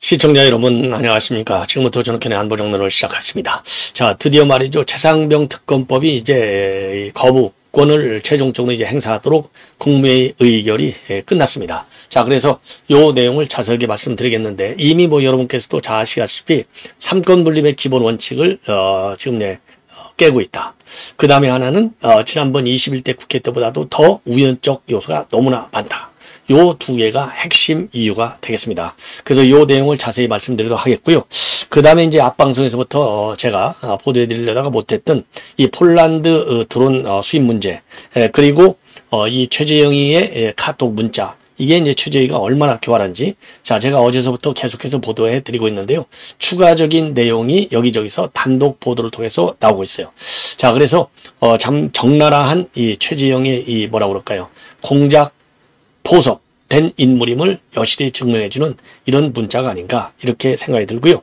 시청자 여러분 안녕하십니까. 지금부터 전학현의 안보정론을 시작하겠습니다. 자, 드디어 말이죠. 최상병 특검법이 이제 거부권을 최종적으로 이제 행사하도록 국무회의 의결이 끝났습니다. 자, 그래서 요 내용을 자세하게 말씀드리겠는데, 이미 뭐 여러분께서도 잘 아시다시피 삼권 분립의 기본 원칙을 지금 깨고 있다. 그 다음에 하나는 지난번 21대 국회 때보다도 더 우연적 요소가 너무나 많다. 요 두 개가 핵심 이유가 되겠습니다. 그래서 요 내용을 자세히 말씀드리도록 하겠고요. 그 다음에 이제 앞방송에서부터 제가 보도해 드리려다가 못했던 이 폴란드 드론 수입 문제, 그리고 이 최재형이의 카톡 문자, 이게 이제 최재희가 얼마나 교활한지, 자, 제가 어제서부터 계속해서 보도해 드리고 있는데요. 추가적인 내용이 여기저기서 단독 보도를 통해서 나오고 있어요. 자, 그래서 참 적나라한 이 최재형의 이 뭐라 그럴까요? 공작 포섭된 인물임을 여실히 증명해주는 이런 문자가 아닌가, 이렇게 생각이 들고요.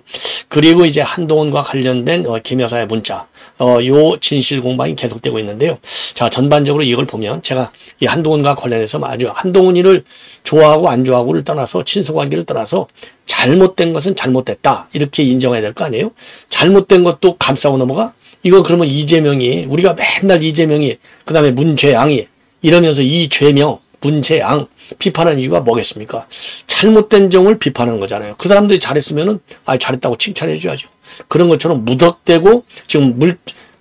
그리고 이제 한동훈과 관련된 김 여사의 문자, 요 진실 공방이 계속되고 있는데요. 자, 전반적으로 이걸 보면 제가 이 한동훈과 관련해서 아주 한동훈이를 좋아하고 안 좋아하고를 떠나서, 친소관계를 떠나서 잘못된 것은 잘못됐다, 이렇게 인정해야 될 거 아니에요? 잘못된 것도 감싸고 넘어가? 이거 그러면 이재명이, 우리가 맨날 이재명이, 그 다음에 문재양이 이러면서 이재명, 문재양 비판하는 이유가 뭐겠습니까? 잘못된 점을 비판하는 거잖아요. 그 사람들이 잘했으면은 잘했다고 칭찬해 줘야죠. 그런 것처럼 무턱대고 지금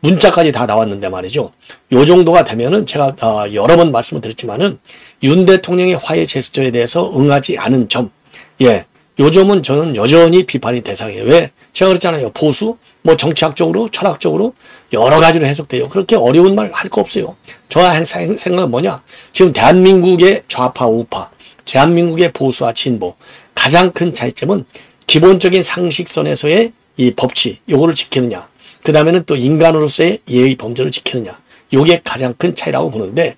문자까지 다 나왔는데 말이죠. 요 정도가 되면은 제가 여러 번 말씀을 드렸지만은 윤 대통령의 화해 제스처에 대해서 응하지 않은 점, 요 점은 저는 여전히 비판이 대상이에요. 왜? 제가 그랬잖아요. 보수, 뭐 정치학적으로, 철학적으로 여러 가지로 해석돼요. 그렇게 어려운 말 할 거 없어요. 저의 생각은 뭐냐? 지금 대한민국의 좌파, 우파, 대한민국의 보수와 진보, 가장 큰 차이점은 기본적인 상식선에서의 이 법치, 요거를 지키느냐, 그 다음에는 또 인간으로서의 예의 범절을 지키느냐, 요게 가장 큰 차이라고 보는데,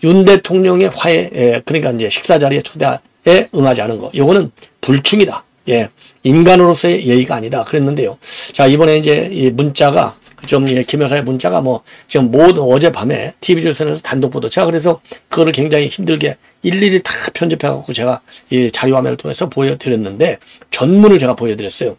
윤 대통령의 화해, 그러니까 이제 식사 자리에 초대에 응하지 않은 거, 요거는 불충이다. 인간으로서의 예의가 아니다. 그랬는데요. 자, 이번에 이제 이 문자가 좀, 김 여사의 문자가 지금 어젯밤에 TV조선에서 단독 보도, 제가 그래서 그거를 굉장히 힘들게 일일이 다 편집해갖고 제가 이 자료화면을 통해서 보여드렸는데, 전문을 제가 보여드렸어요.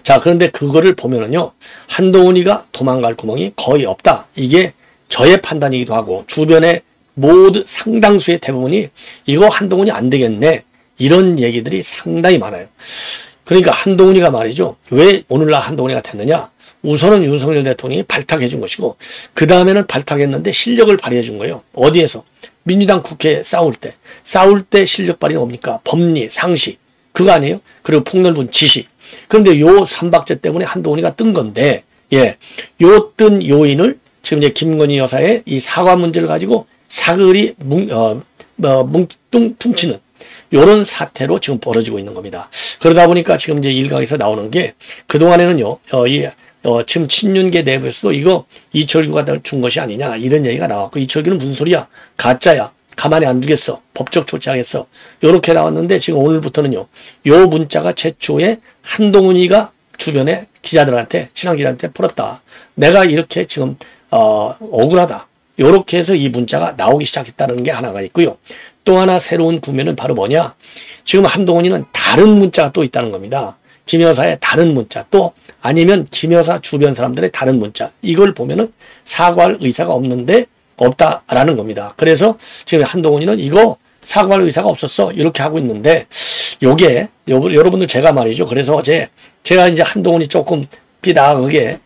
자, 그런데 그거를 보면은요, 한동훈이가 도망갈 구멍이 거의 없다. 이게 저의 판단이기도 하고, 주변의 모두 상당수의 대부분이 이거 한동훈이 안 되겠네, 이런 얘기들이 상당히 많아요. 그러니까 한동훈이가 말이죠. 왜 오늘날 한동훈이가 됐느냐? 우선은 윤석열 대통령이 발탁해 준 것이고, 그 다음에는 발탁했는데 실력을 발휘해 준 거예요. 어디에서? 민주당 국회에 싸울 때 실력 발휘는 뭡니까? 법리, 상식, 그거 아니에요? 그리고 폭넓은 지식. 그런데 요 삼박제 때문에 한동훈이가 뜬 건데, 요 뜬 요인을 지금 이제 김건희 여사의 이 사과 문제를 가지고 사글이 퉁치는 요런 사태로 지금 벌어지고 있는 겁니다. 그러다 보니까 지금 이제 일각에서 나오는 게, 그동안에는요, 지금 친윤계 내부에서도 이거 이철규가 준 것이 아니냐, 이런 얘기가 나왔고, 이철규는 무슨 소리야? 가짜야. 가만히 안 두겠어. 법적 조치하겠어. 요렇게 나왔는데, 지금 오늘부터는요, 요 문자가 최초에 한동훈이가 주변에 기자들한테, 친한 기자한테 풀었다. 내가 이렇게 지금, 억울하다. 요렇게 해서 이 문자가 나오기 시작했다는 게 하나가 있고요. 또 하나 새로운 국면은 바로 뭐냐? 지금 한동훈이는 다른 문자가 또 있다는 겁니다. 김 여사의 다른 문자, 또 아니면 김 여사 주변 사람들의 다른 문자. 이걸 보면은 사과할 의사가 없다라는 겁니다. 그래서 지금 한동훈이는 이거 사과할 의사가 없었어, 이렇게 하고 있는데, 요게 여러분들 제가 말이죠. 그래서 어제 제가 이제 한동훈이 조금 비나하게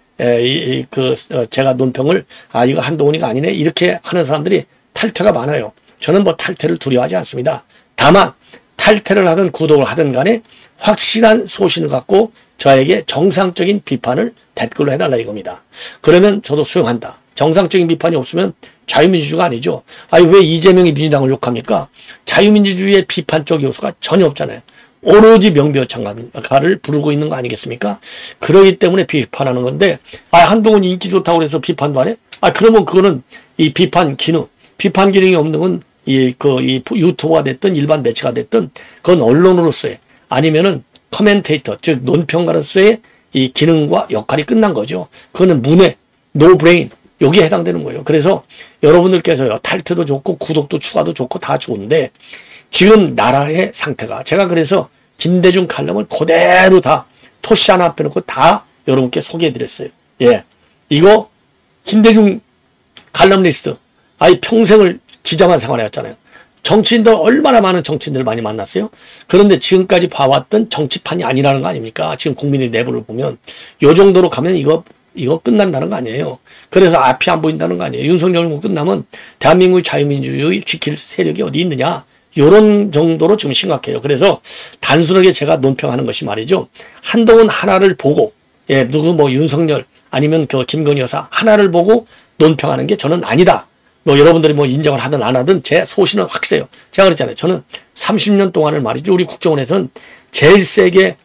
제가 논평을, 이거 한동훈이가 아니네, 이렇게 하는 사람들이 탈퇴가 많아요. 저는 뭐 탈퇴를 두려워하지 않습니다. 다만 탈퇴를 하든 구독을 하든 간에 확실한 소신을 갖고 저에게 정상적인 비판을 댓글로 해달라 이겁니다. 그러면 저도 수용한다. 정상적인 비판이 없으면 자유민주주의가 아니죠. 왜 이재명이 민주당을 욕합니까? 자유민주주의의 비판적 요소가 전혀 없잖아요. 오로지 명비어창가를 부르고 있는 거 아니겠습니까? 그러기 때문에 비판하는 건데, 한동훈 인기 좋다고 해서 비판도 안 해? 그러면 그거는 이 비판 기능이 없는 건 이 유튜버가 됐든 일반 매체가 됐든 그건 언론으로서의, 아니면은 커멘테이터, 즉 논평가로서의 이 기능과 역할이 끝난 거죠. 그거는 문외, 노 브레인, 여기에 해당되는 거예요. 그래서 여러분들께서요, 탈퇴도 좋고 구독도 추가도 좋고 다 좋은데, 지금 나라의 상태가, 제가 그래서 김대중 칼럼을 그대로 다 토시 하나 앞에 놓고 다 여러분께 소개해드렸어요. 예, 이거 김대중 칼럼 리스트. 아이 평생을 기자만 생활해왔잖아요. 정치인들 얼마나 많은 정치인들 많이 만났어요. 그런데 지금까지 봐왔던 정치판이 아니라는 거 아닙니까? 지금 국민의 내부를 보면 요 정도로 가면 이거 끝난다는 거 아니에요. 그래서 앞이 안 보인다는 거 아니에요. 윤석열 정부 끝나면 대한민국의 자유민주주의 지킬 세력이 어디 있느냐. 요런 정도로 지금 심각해요. 그래서 단순하게 제가 논평하는 것이 말이죠. 한동훈 하나를 보고, 예, 누구 뭐 윤석열 아니면 그 김건희 여사 하나를 보고 논평하는 게 저는 아니다. 뭐 여러분들이 뭐 인정을 하든 안 하든 제 소신은 확세요. 제가 그랬잖아요. 저는 30년 동안을 말이죠. 우리 국정원에서는 제일 세게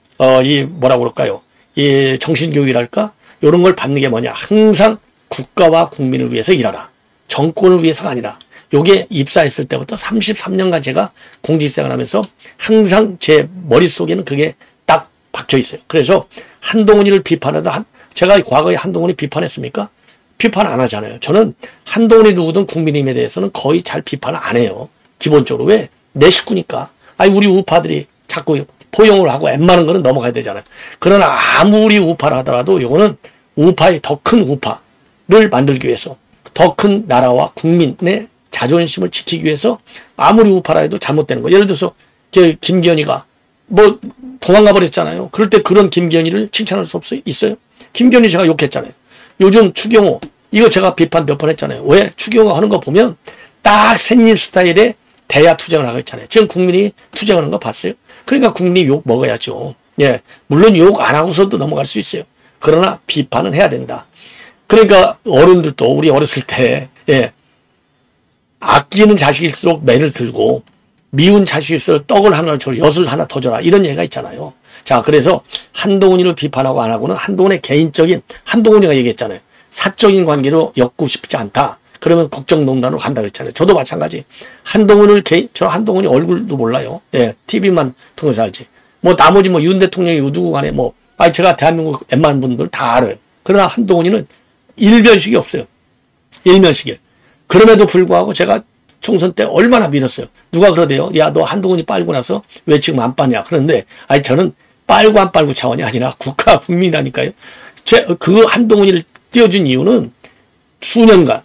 이 뭐라고 그럴까요? 이 정신교육이랄까? 이런 걸 받는 게 뭐냐? 항상 국가와 국민을 위해서 일하라. 정권을 위해서가 아니다. 요게 입사했을 때부터 33년간 제가 공직생활 하면서 항상 제 머릿속에는 그게 딱 박혀 있어요. 그래서 한동훈이를 비판하다 제가 과거에 한동훈이 비판했습니까? 비판 안 하잖아요. 저는 한동훈이 누구든 국민의힘에 대해서는 거의 잘 비판을 안 해요. 기본적으로. 왜? 내 식구니까. 아니 우리 우파들이 자꾸 포용을 하고 웬만한 거는 넘어가야 되잖아요. 그러나 아무리 우파를 하더라도 요거는 우파의 더 큰 우파를 만들기 위해서 더 큰 나라와 국민의 자존심을 지키기 위해서 아무리 우파라 해도 잘못되는 거. 예를 들어서 김기현이가 뭐 도망가 버렸잖아요. 그럴 때 그런 김기현이를 칭찬할 수 있어요? 김기현이 제가 욕했잖아요. 요즘 추경호 이거 제가 비판 몇 번 했잖아요. 왜? 추경호 하는 거 보면 딱 생일 스타일의 대야 투쟁을 하고 있잖아요. 지금 국민이 투쟁하는 거 봤어요? 그러니까 국민이 욕 먹어야죠. 예, 물론 욕 안 하고서도 넘어갈 수 있어요. 그러나 비판은 해야 된다. 그러니까 어른들도 우리 어렸을 때 예, 아끼는 자식일수록 매를 들고 미운 자식일수록 떡을 하나 줘, 엿을 하나 더 줘라. 이런 얘기가 있잖아요. 자, 그래서 한동훈이를 비판하고 안 하고는 한동훈의 개인적인, 한동훈이가 얘기했잖아요. 사적인 관계로 엮고 싶지 않다. 그러면 국정농단으로 간다 그랬잖아요. 저도 마찬가지. 저 한동훈이 얼굴도 몰라요. 예, TV만 통해서 알지. 뭐 나머지 뭐 윤 대통령이 누구 간에 뭐, 아니 제가 대한민국 웬만한 분들 다 알아요. 그러나 한동훈이는 일면식이 없어요. 일면식이. 그럼에도 불구하고 제가 총선 때 얼마나 믿었어요. 누가 그러대요. 야, 너 한동훈이 빨고 나서 왜 지금 안 빠냐. 그런데 아니 저는 빨고 안 빨고 차원이 아니라 국가 국민이라니까요. 그 한동훈이를 띄워준 이유는 수년간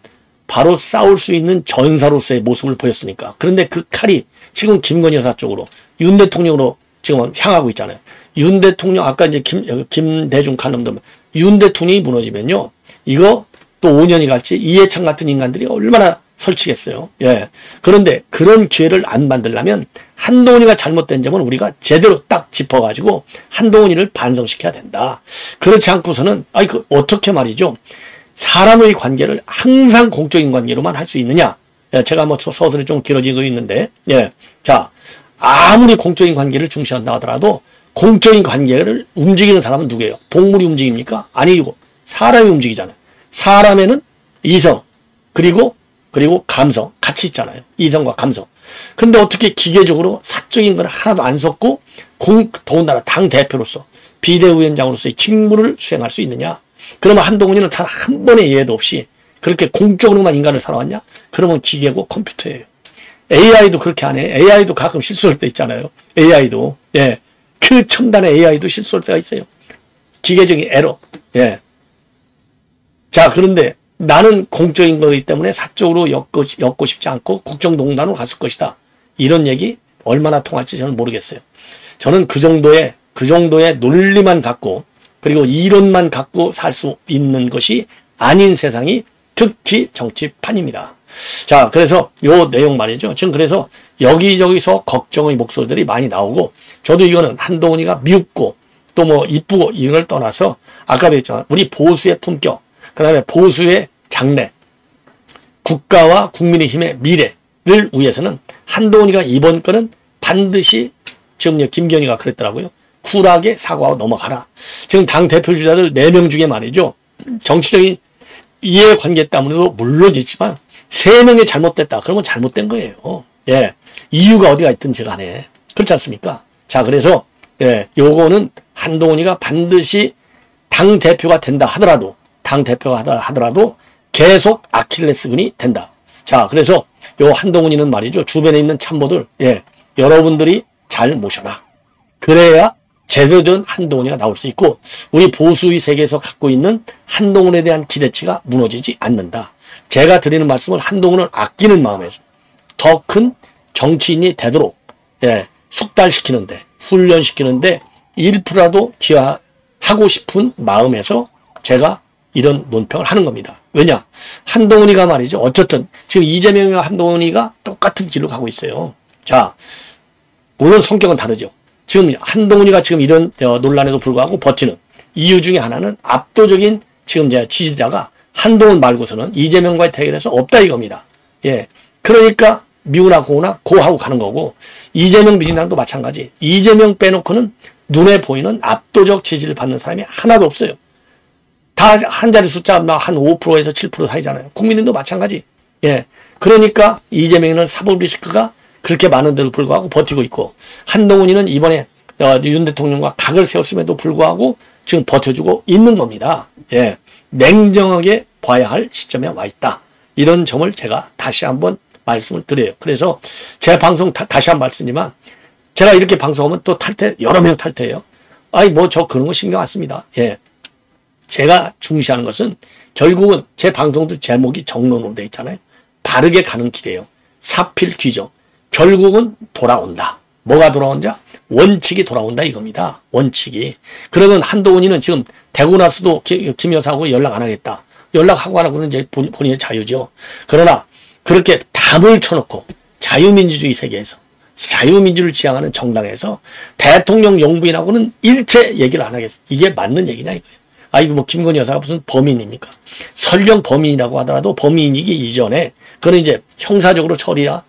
바로 싸울 수 있는 전사로서의 모습을 보였으니까. 그런데 그 칼이 지금 김건희 여사 쪽으로 윤 대통령으로 지금 향하고 있잖아요. 윤 대통령 아까 이제 김대중 칼럼도 윤 대통령이 무너지면요. 이거 또 5년이 갈지 이해창 같은 인간들이 얼마나 설치겠어요. 예. 그런데 그런 기회를 안 만들려면 한동훈이가 잘못된 점은 우리가 제대로 딱 짚어가지고 한동훈이를 반성시켜야 된다. 그렇지 않고서는 어떻게 말이죠. 사람의 관계를 항상 공적인 관계로만 할 수 있느냐. 예, 제가 뭐 서술이 좀 길어지고 있는데 예. 자, 아무리 공적인 관계를 중시한다 하더라도 공적인 관계를 움직이는 사람은 누구예요? 동물이 움직입니까? 아니고 사람이 움직이잖아요. 사람에는 이성 그리고 감성 같이 있잖아요. 이성과 감성. 근데 어떻게 기계적으로 사적인 건 하나도 안 섞고 더군다나 당대표로서 비대위원장으로서의 직무를 수행할 수 있느냐. 그러면 한동훈이는 단 한 번의 예외도 없이 그렇게 공적으로만 인간을 살아왔냐? 그러면 기계고 컴퓨터예요. AI도 그렇게 안 해. AI도 가끔 실수할 때 있잖아요. AI도. 예. 그 첨단의 AI도 실수할 때가 있어요. 기계적인 에러. 예. 자, 그런데 나는 공적인 거기 때문에 사적으로 엮고 싶지 않고 국정농단으로 갔을 것이다. 이런 얘기 얼마나 통할지 저는 모르겠어요. 저는 그 정도의 논리만 갖고 그리고 이론만 갖고 살 수 있는 것이 아닌 세상이 특히 정치판입니다. 자, 그래서 요 내용 말이죠. 지금 그래서 여기저기서 걱정의 목소리들이 많이 나오고 저도 이거는 한동훈이가 미흡고 또 뭐 이쁘고 이걸 떠나서 아까도 했잖아. 우리 보수의 품격, 그 다음에 보수의 장래, 국가와 국민의힘의 미래를 위해서는 한동훈이가 이번 건은 반드시 지금 김기현이가 그랬더라고요. 쿨하게 사과하고 넘어가라. 지금 당대표 주자들 4명 중에 말이죠. 정치적인 이해관계 때문에도 물론 있지만 3명이 잘못됐다. 그러면 잘못된 거예요. 예. 이유가 어디가 있든지 간에. 그렇지 않습니까? 자, 그래서 예, 요거는 한동훈이가 반드시 당대표가 된다 하더라도 계속 아킬레스건이 된다. 자, 그래서 요 한동훈이는 말이죠. 주변에 있는 참모들, 예, 여러분들이 잘 모셔라. 그래야 제대로 된 한동훈이가 나올 수 있고 우리 보수의 세계에서 갖고 있는 한동훈에 대한 기대치가 무너지지 않는다. 제가 드리는 말씀은 한동훈을 아끼는 마음에서 더 큰 정치인이 되도록 숙달시키는데 훈련시키는데 1%라도 기여하고 싶은 마음에서 제가 이런 논평을 하는 겁니다. 왜냐? 한동훈이가 말이죠. 어쨌든 지금 이재명과 한동훈이가 똑같은 길로 가고 있어요. 자, 물론 성격은 다르죠. 지금 한동훈이가 지금 이런 논란에도 불구하고 버티는 이유 중에 하나는 압도적인 지금 이제 지지자가 한동훈 말고서는 이재명과의 대결에서 없다 이겁니다. 예. 그러니까 미우나 고우나 고하고 가는 거고 이재명 민주당도 마찬가지. 이재명 빼놓고는 눈에 보이는 압도적 지지를 받는 사람이 하나도 없어요. 다 한 자리 숫자 한 5%에서 7% 사이잖아요. 국민들도 마찬가지. 예. 그러니까 이재명은 사법 리스크가 그렇게 많은데도 불구하고 버티고 있고 한동훈이는 이번에 윤 대통령과 각을 세웠음에도 불구하고 지금 버텨주고 있는 겁니다. 예. 냉정하게 봐야 할 시점에 와 있다. 이런 점을 제가 다시 한번 말씀을 드려요. 그래서 제 방송 다시 한 번 말씀이지만 제가 이렇게 방송하면 또 탈퇴 여러 명 탈퇴해요. 아니 뭐 저 그런 거 신경 안 씁니다. 예. 제가 중시하는 것은 결국은 제 방송도 제목이 정론으로 되어 있잖아요. 바르게 가는 길이에요. 사필귀정. 결국은 돌아온다. 뭐가 돌아온다? 원칙이 돌아온다 이겁니다. 원칙이. 그러면 한동훈이는 지금 되고 나서도 김 여사하고 연락 안 하겠다. 연락하고 안 하고는 이제 본인의 자유죠. 그러나 그렇게 담을 쳐놓고 자유민주주의 세계에서 자유민주를 지향하는 정당에서 대통령 영부인하고는 일체 얘기를 안 하겠어. 이게 맞는 얘기냐 이거예요. 아, 이거 뭐 김건희 여사가 무슨 범인입니까? 설령 범인이라고 하더라도 범인이기 이전에 그건 이제 형사적으로 처리가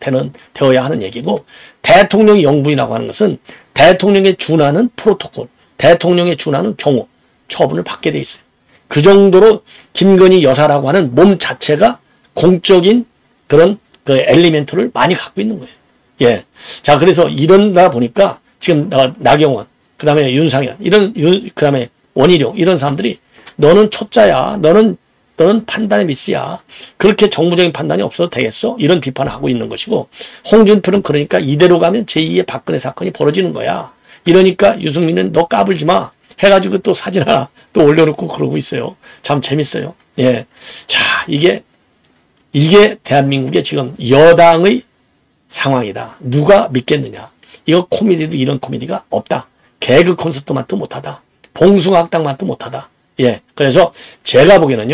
되어야 하는 얘기고 대통령 영부인이라고 하는 것은 대통령에 준하는 프로토콜, 대통령에 준하는 경우 처분을 받게 돼 있어요. 그 정도로 김건희 여사라고 하는 몸 자체가 공적인 그런 그 엘리멘트를 많이 갖고 있는 거예요. 예. 자, 그래서 이런다 보니까 지금 나경원, 그 다음에 윤상현, 그 다음에 원희룡, 이런 사람들이 너는 초짜야. 너는 판단의 미스야. 그렇게 정무적인 판단이 없어도 되겠어? 이런 비판을 하고 있는 것이고 홍준표는 그러니까 이대로 가면 제2의 박근혜 사건이 벌어지는 거야. 이러니까 유승민은 너 까불지 마. 해가지고 또 사진 하나 또 올려놓고 그러고 있어요. 참 재밌어요. 예. 자, 이게 대한민국의 지금 여당의 상황이다. 누가 믿겠느냐. 이거 코미디도 이런 코미디가 없다. 개그 콘서트만도 못하다. 봉숭아학당만도 못하다. 예. 그래서 제가 보기에는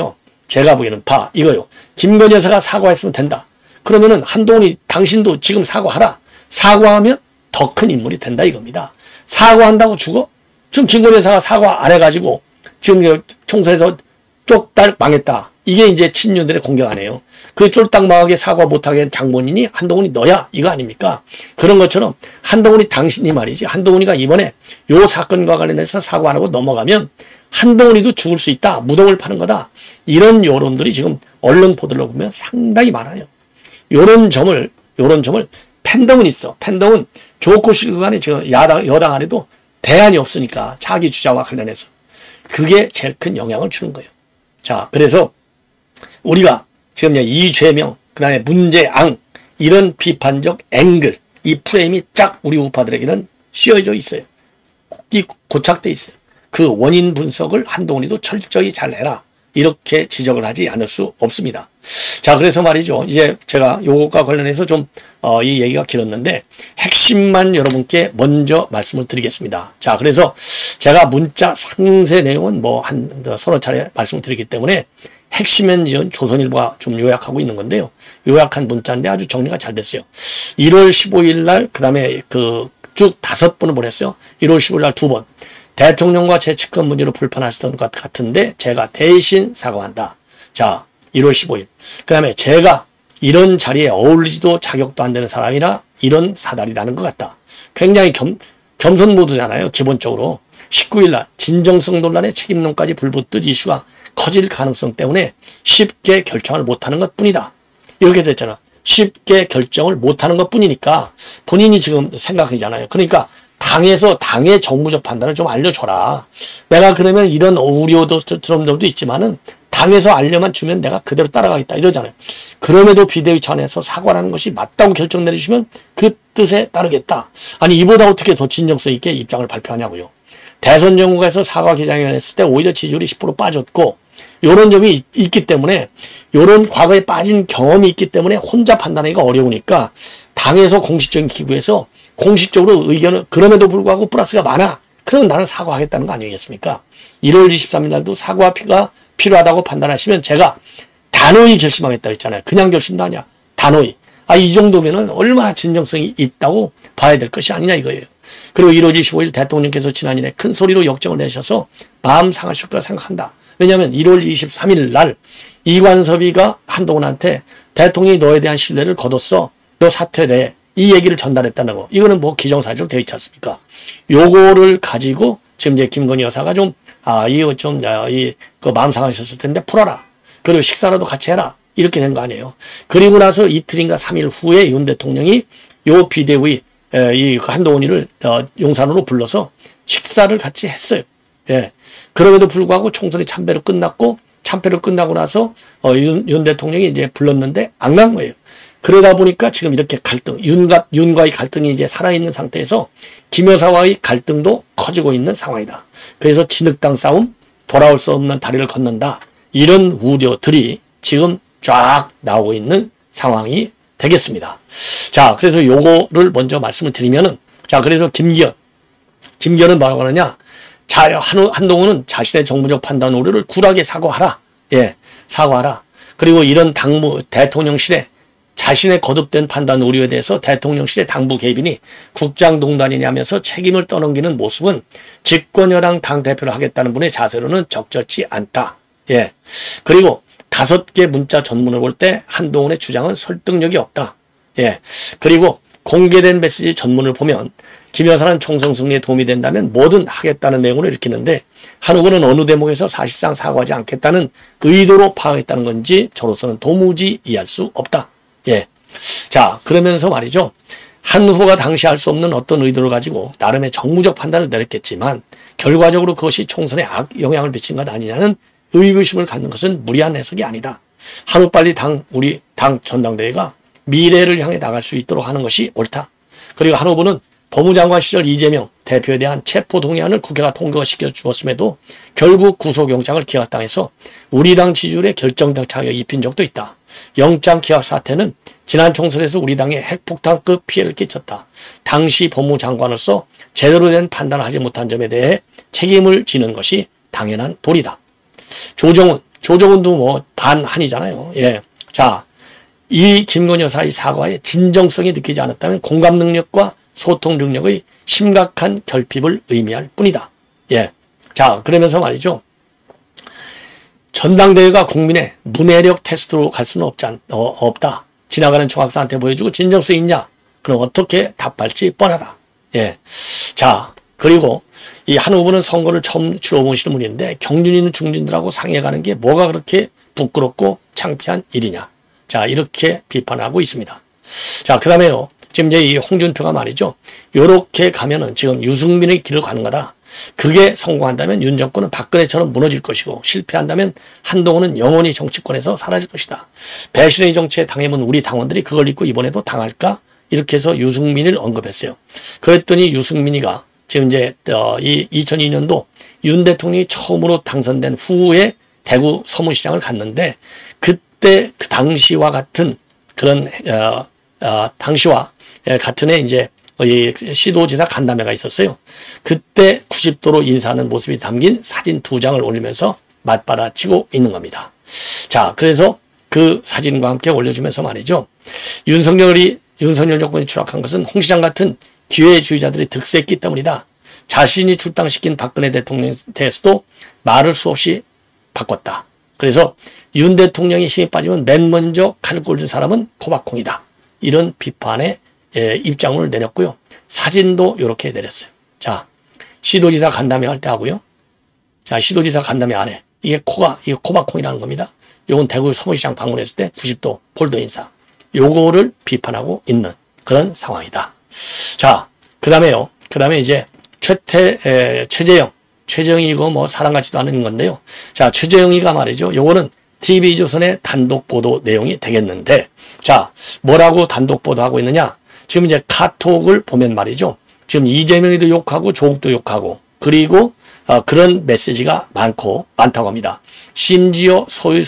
이거요. 김건희 여사가 사과했으면 된다. 그러면은 한동훈이 당신도 지금 사과하라. 사과하면 더 큰 인물이 된다 이겁니다. 사과한다고 죽어? 지금 김건희 여사가 사과 안 해가지고 지금 총선에서 쪽달 망했다. 이게 이제 친윤들의 공격 아니에요. 그 쫄딱 망하게 사과 못하게 한 장본인이 한동훈이 너야 이거 아닙니까? 그런 것처럼 한동훈이 당신이 말이지 한동훈이가 이번에 요 사건과 관련해서 사과 안 하고 넘어가면 한동훈이도 죽을 수 있다. 무덤을 파는 거다. 이런 여론들이 지금 언론 보도를 보면 상당히 많아요. 요런 점을 팬덤은 있어. 팬덤은 좋고 싫고 간에 지금 여당 안에도 대안이 없으니까 자기 주자와 관련해서 그게 제일 큰 영향을 주는 거예요. 자, 그래서 우리가 지금 이재명, 그 다음에 문재앙 이런 비판적 앵글, 이 프레임이 쫙 우리 우파들에게는 씌워져 있어요. 고착돼 있어요. 그 원인 분석을 한동훈이도 철저히 잘 해라. 이렇게 지적을 하지 않을 수 없습니다. 자, 그래서 말이죠. 이제 제가 요것과 관련해서 좀 이 얘기가 길었는데 핵심만 여러분께 먼저 말씀을 드리겠습니다. 자, 그래서 제가 문자 상세 내용은 뭐 한 서너 차례 말씀을 드리기 때문에 핵심은 조선일보가 좀 요약하고 있는 건데요. 요약한 문자인데 아주 정리가 잘 됐어요. 1월 15일 날 그다음에 쭉 5번을 보냈어요. 1월 15일 날 2번. 대통령과 재측근 문제로 불편하셨던 것 같은데 제가 대신 사과한다. 자, 1월 15일. 그 다음에 제가 이런 자리에 어울리지도 자격도 안 되는 사람이라 이런 사달이 나는 것 같다. 굉장히 겸손 모드잖아요. 기본적으로. 19일 날 진정성 논란에 책임론까지 불붙듯 이슈가 커질 가능성 때문에 쉽게 결정을 못하는 것뿐이다. 이렇게 됐잖아. 쉽게 결정을 못하는 것뿐이니까 본인이 지금 생각이잖아요. 그러니까 당에서 당의 정무적 판단을 좀 알려줘라. 내가 그러면 이런 우려도 드럼들도 있지만은 당에서 알려만 주면 내가 그대로 따라가겠다 이러잖아요. 그럼에도 비대위 차원에서 사과라는 것이 맞다고 결정 내리시면 그 뜻에 따르겠다. 아니 이보다 어떻게 더 진정성 있게 입장을 발표하냐고요. 대선 정국에서 사과 기자회견 했을 때 오히려 지지율이 10% 빠졌고 이런 점이 있기 때문에 이런 과거에 빠진 경험이 있기 때문에 혼자 판단하기가 어려우니까 당에서 공식적인 기구에서 공식적으로 의견을 그럼에도 불구하고 플러스가 많아. 그럼 나는 사과하겠다는 거 아니겠습니까? 1월 23일 날도 사과가 필요하다고 판단하시면 제가 단호히 결심하겠다 했잖아요. 그냥 결심도 아니야. 단호히. 이 정도면은 얼마나 진정성이 있다고 봐야 될 것이 아니냐 이거예요. 그리고 1월 25일 대통령께서 지난일에 큰 소리로 역정을 내셔서 마음 상하실 거라 생각한다. 왜냐하면 1월 23일 날 이관섭이가 한동훈한테 대통령이 너에 대한 신뢰를 거뒀어. 너 사퇴돼. 이 얘기를 전달했다는 거. 이거는 뭐 기정사실로 되어 있지 않습니까? 요거를 가지고 지금 이제 김건희 여사가 그 마음 상하셨을 텐데 풀어라. 그리고 식사라도 같이 해라. 이렇게 된 거 아니에요. 그리고 나서 이틀인가 3일 후에 윤 대통령이 요 비대위 한동훈이를 용산으로 불러서 식사를 같이 했어요. 예. 그럼에도 불구하고 총선이 참패로 끝났고 참패로 끝나고 나서 윤 대통령이 이제 불렀는데 안 간 거예요. 그러다 보니까 지금 이렇게 갈등, 윤과의 갈등이 이제 살아있는 상태에서 김 여사와의 갈등도 커지고 있는 상황이다. 그래서 진흙탕 싸움, 돌아올 수 없는 다리를 걷는다. 이런 우려들이 지금 쫙 나오고 있는 상황이 되겠습니다. 자, 그래서 요거를 먼저 말씀을 드리면은, 자, 그래서 김기현은 뭐라고 하느냐? 한동훈은 자신의 정부적 판단 오류를 굴하게 사과하라. 예, 사과하라. 그리고 이런 대통령실에 자신의 거듭된 판단 오류에 대해서 대통령실의 당부 개입이니 국장농단이냐면서 책임을 떠넘기는 모습은 집권여당 당대표를 하겠다는 분의 자세로는 적절치 않다. 예. 그리고 5개 문자 전문을 볼 때 한동훈의 주장은 설득력이 없다. 예. 그리고 공개된 메시지 전문을 보면 김 여사는 총선 승리에 도움이 된다면 뭐든 하겠다는 내용으로 읽히는데 한 후보는 어느 대목에서 사실상 사과하지 않겠다는 의도로 파악했다는 건지 저로서는 도무지 이해할 수 없다. 예. 자, 그러면서 말이죠. 한 후보가 당시 할 수 없는 어떤 의도를 가지고 나름의 정무적 판단을 내렸겠지만 결과적으로 그것이 총선에 영향을 미친 것 아니냐는 의구심을 갖는 것은 무리한 해석이 아니다. 하루빨리 우리 당 전당대회가 미래를 향해 나갈 수 있도록 하는 것이 옳다. 그리고 한 후보는 법무장관 시절 이재명 대표에 대한 체포동의안을 국회가 통과시켜 주었음에도 결국 구속영장을 기각당해서 우리 당 지지율에 결정적 타격을 입힌 적도 있다. 영장 기각 사태는 지난 총선에서 우리 당에 핵폭탄급 피해를 끼쳤다. 당시 법무장관으로서 제대로 된 판단을 하지 못한 점에 대해 책임을 지는 것이 당연한 도리다. 조정훈도 뭐 반한이잖아요. 예. 자, 이 김건희 여사의 사과에 진정성이 느끼지 않았다면 공감 능력과 소통 능력의 심각한 결핍을 의미할 뿐이다. 예. 자, 그러면서 말이죠. 전당대회가 국민의 문해력 테스트로 갈 수는 없다. 지나가는 중학생한테 보여주고 진정성 있냐? 그럼 어떻게 답할지 뻔하다. 예. 자, 그리고 이 한 후보는 선거를 처음 치러보시는 분인데 경륜 중진들하고 상해가는 게 뭐가 그렇게 부끄럽고 창피한 일이냐. 자, 이렇게 비판하고 있습니다. 자, 그 다음에요. 지금 이제 이 홍준표가 말이죠. 요렇게 가면은 지금 유승민의 길을 가는 거다. 그게 성공한다면 윤 정권은 박근혜처럼 무너질 것이고 실패한다면 한동훈은 영원히 정치권에서 사라질 것이다. 배신의 정치에 당해본 우리 당원들이 그걸 잊고 이번에도 당할까? 이렇게 해서 유승민을 언급했어요. 그랬더니 유승민이가 지금 이제 이 2002년도 윤 대통령이 처음으로 당선된 후에 대구 서문시장을 갔는데 그때 그 당시와 같은 그런 당시와 같은 해 이제 이 시도지사 간담회가 있었어요. 그때 90도로 인사하는 모습이 담긴 사진 2장을 올리면서 맞받아치고 있는 겁니다. 자, 그래서 그 사진과 함께 올려주면서 말이죠. 윤석열 정권이 추락한 것은 홍 시장 같은 기회주의자들이 득세했기 때문이다. 자신이 출당시킨 박근혜 대통령에 대해서도 말을 수없이 바꿨다. 그래서 윤 대통령이 힘이 빠지면 맨 먼저 칼을 꽂은 사람은 코박콩이다. 이런 비판의 입장을 내렸고요. 사진도 이렇게 내렸어요. 자, 시도지사 간담회 할 때 하고요. 자, 시도지사 간담회 안에 이게 코박콩이라는 겁니다. 요건 대구 서문시장 방문했을 때 90도 폴더 인사. 요거를 비판하고 있는 그런 상황이다. 자, 그 다음에 이제 최재형 최재형이고 뭐 사람 같지도 않은 건데요. 자, 최재형이가 말이죠. 요거는 TV조선의 단독 보도 내용이 되겠는데, 자, 뭐라고 단독 보도하고 있느냐? 지금 이제 카톡을 보면 말이죠. 지금 이재명이도 욕하고 조국도 욕하고, 그리고 그런 메시지가 많다고 합니다. 심지어 서울의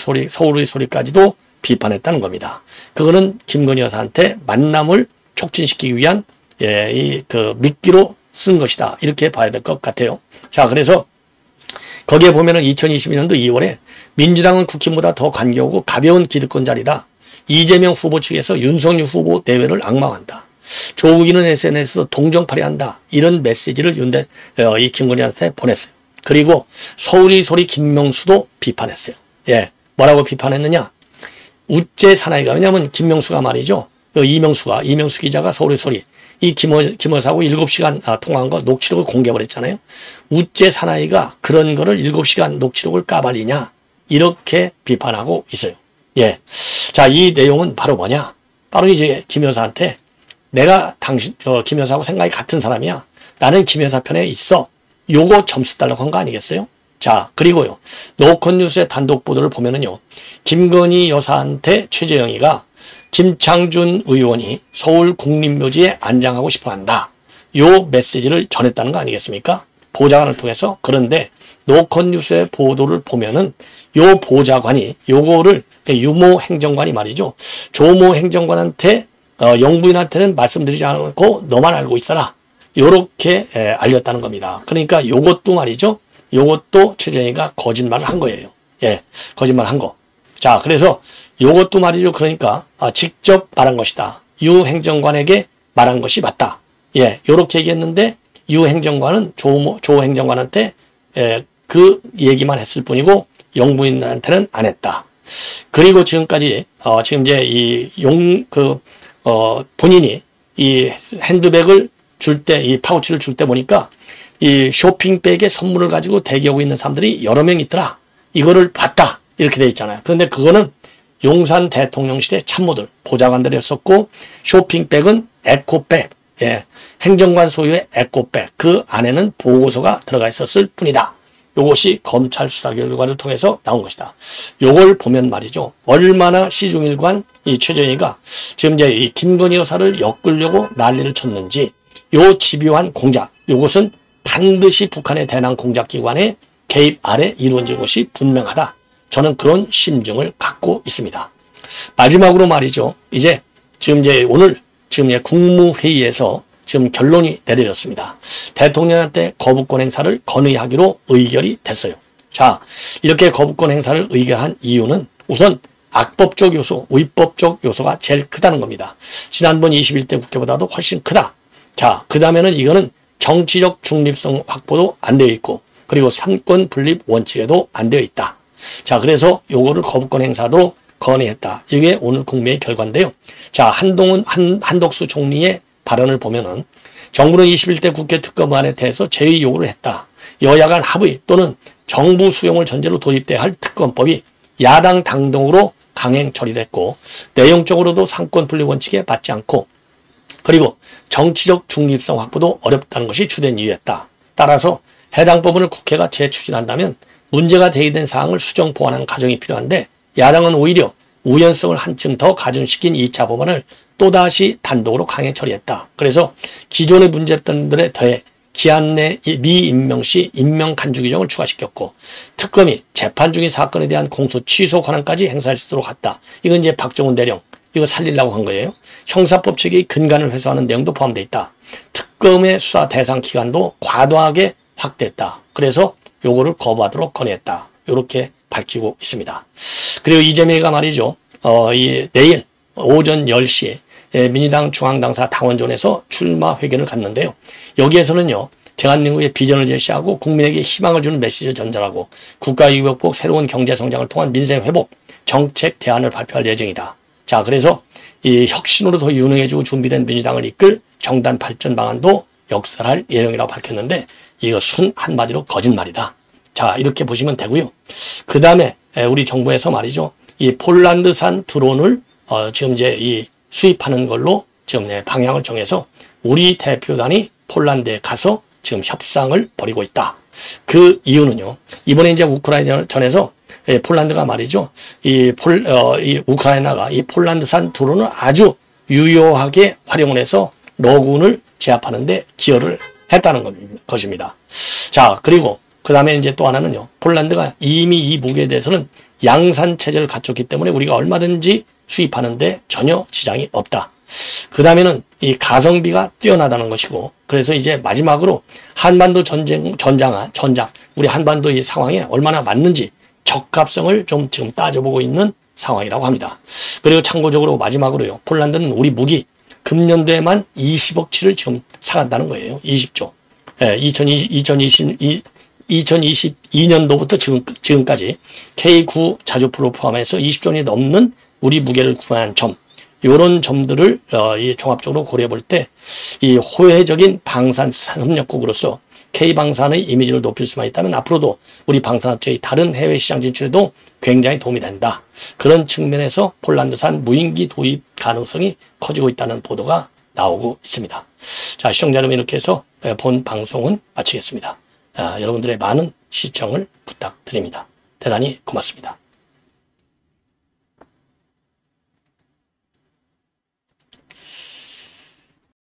소리까지도 비판했다는 겁니다. 그거는 김건희 여사한테 만남을 촉진시키기 위한 미끼로 쓴 것이다. 이렇게 봐야 될 것 같아요. 자, 그래서 거기에 보면은 2022년도 2월에 민주당은 국힘보다 더 간겨우고 가벼운 기득권 자리다. 이재명 후보 측에서 윤석열 후보 내외를 악마한다. 조국이는 SNS에서 동정파리한다. 이런 메시지를 이 김건희한테 보냈어요. 그리고 서울의 소리 김명수도 비판했어요. 예, 뭐라고 비판했느냐? 우째 사나이가, 왜냐하면 김명수가 말이죠. 이명수 기자가 서울의 소리 이 김여사하고 7시간 통화한 거 녹취록을 공개해버렸잖아요. 우째 사나이가 그런 거를 7시간 녹취록을 까발리냐, 이렇게 비판하고 있어요. 예. 자, 이 내용은 바로 뭐냐? 바로 이제 김 여사한테 내가 김 여사하고 생각이 같은 사람이야. 나는 김 여사 편에 있어. 요거 점수 달라고 한 거 아니겠어요? 자, 그리고요. 노컷뉴스의 단독 보도를 보면은요. 김건희 여사한테 최재형이가 김창준 의원이 서울 국립묘지에 안장하고 싶어 한다. 요 메시지를 전했다는 거 아니겠습니까? 보좌관을 통해서. 그런데 노컷뉴스의 보도를 보면은 요 보좌관이 요거를 유모 행정관이 말이죠. 조모 행정관한테 영부인한테는 말씀드리지 않고 너만 알고 있어라. 요렇게 알렸다는 겁니다. 그러니까 요것도 말이죠. 요것도 최재형이가 거짓말을 한 거예요. 예, 거짓말 한 거. 자, 그래서 요것도 말이죠. 그러니까 직접 말한 것이다. 유 행정관에게 말한 것이 맞다. 예, 요렇게 얘기했는데 유 행정관은 조 행정관한테 그 얘기만 했을 뿐이고 영부인한테는 안 했다. 그리고 지금까지 지금 이제 본인이 이 핸드백을 줄 때, 이 파우치를 줄 때 보니까 이 쇼핑백에 선물을 가지고 대기하고 있는 사람들이 여러 명 있더라. 이거를 봤다. 이렇게 돼 있잖아요. 그런데 그거는 용산 대통령실의 참모들, 보좌관들이었었고, 쇼핑백은 에코백, 예, 행정관 소유의 에코백, 그 안에는 보고서가 들어가 있었을 뿐이다. 요것이 검찰 수사 결과를 통해서 나온 것이다. 요걸 보면 말이죠. 얼마나 시중일관 이 최재형이가 지금 이제 이 김건희 여사를 엮으려고 난리를 쳤는지, 요 집요한 공작, 요것은 반드시 북한의 대남 공작기관의 개입 아래 이루어진 것이 분명하다. 저는 그런 심증을 갖고 있습니다. 마지막으로 말이죠. 오늘 국무회의에서 지금 결론이 내려졌습니다. 대통령한테 거부권 행사를 건의하기로 의결이 됐어요. 자, 이렇게 거부권 행사를 의결한 이유는 우선 악법적 요소, 위법적 요소가 제일 크다는 겁니다. 지난번 21대 국회보다도 훨씬 크다. 자, 그 다음에는 이거는 정치적 중립성 확보도 안 되어 있고, 그리고 삼권 분립 원칙에도 안 되어 있다. 자, 그래서 요거를 거부권 행사도 건의했다. 이게 오늘 국회의 결과인데요. 자, 한덕수 총리의 발언을 보면은 정부는 21대 국회 특검안에 대해서 제의 요구를 했다. 여야 간 합의 또는 정부 수용을 전제로 도입돼야 할 특검법이 야당 당동으로 강행 처리됐고, 내용적으로도 상권 분립 원칙에 맞지 않고, 그리고 정치적 중립성 확보도 어렵다는 것이 주된 이유였다. 따라서 해당 법안을 국회가 재추진한다면 문제가 제기된 사항을 수정 보완하는 과정이 필요한데, 야당은 오히려 우연성을 한층 더 가중시킨 2차 법안을 또다시 단독으로 강행 처리했다. 그래서 기존의 문제점들에 더해 기한 내 미임명 시 임명 간주 규정을 추가시켰고, 특검이 재판 중인 사건에 대한 공소 취소 권한까지 행사할 수 있도록 했다. 이건 이제 박정훈 대령 이거 살리려고 한 거예요. 형사법 체계의 근간을 회수하는 내용도 포함되어 있다. 특검의 수사 대상 기간도 과도하게 확대했다. 그래서 요거를 거부하도록 건의했다. 이렇게 밝히고 있습니다. 그리고 이재명이가 말이죠. 내일 오전 10시에 민주당 중앙당사 당원전에서 출마 회견을 갖는데요. 여기에서는요. 대한민국의 비전을 제시하고 국민에게 희망을 주는 메시지를 전달하고 국가유복복 새로운 경제성장을 통한 민생 회복 정책 대안을 발표할 예정이다. 자, 그래서 이 혁신으로 더 유능해지고 준비된 민주당을 이끌 정단 발전 방안도 역설할 예정이라고 밝혔는데, 이거 순 한마디로 거짓말이다. 자, 이렇게 보시면 되고요. 그 다음에 우리 정부에서 말이죠. 이 폴란드산 드론을 지금 이제 수입하는 걸로 지금 방향을 정해서 우리 대표단이 폴란드에 가서 지금 협상을 벌이고 있다. 그 이유는요. 이번에 이제 우크라이나전에서 폴란드가 말이죠. 이 우크라이나가 이 폴란드산 드론을 아주 유효하게 활용을 해서 러군을 제압하는데 기여를 했다는 것입니다. 자, 그리고 그 다음에 이제 또 하나는요. 폴란드가 이미 이 무기에 대해서는 양산 체제를 갖췄기 때문에 우리가 얼마든지 수입하는데 전혀 지장이 없다. 그 다음에는 이 가성비가 뛰어나다는 것이고, 그래서 이제 마지막으로 한반도 전장, 우리 한반도 이 상황에 얼마나 맞는지 적합성을 좀 지금 따져보고 있는 상황이라고 합니다. 그리고 참고적으로 마지막으로요. 폴란드는 우리 무기 금년도에만 20억치를 지금 사간다는 거예요. 20조. 2022년도부터 지금까지 K9 자주포를 포함해서 20조 원이 넘는 우리 무게를 구매한 점, 이런 점들을 이 종합적으로 고려해 볼 때 이 호혜적인 방산 협력국으로서 K방산의 이미지를 높일 수만 있다면 앞으로도 우리 방산업체의 다른 해외 시장 진출에도 굉장히 도움이 된다. 그런 측면에서 폴란드산 무인기 도입 가능성이 커지고 있다는 보도가 나오고 있습니다. 자, 시청자 여러분, 이렇게 해서 본 방송은 마치겠습니다. 여러분들의 많은 시청을 부탁드립니다. 대단히 고맙습니다.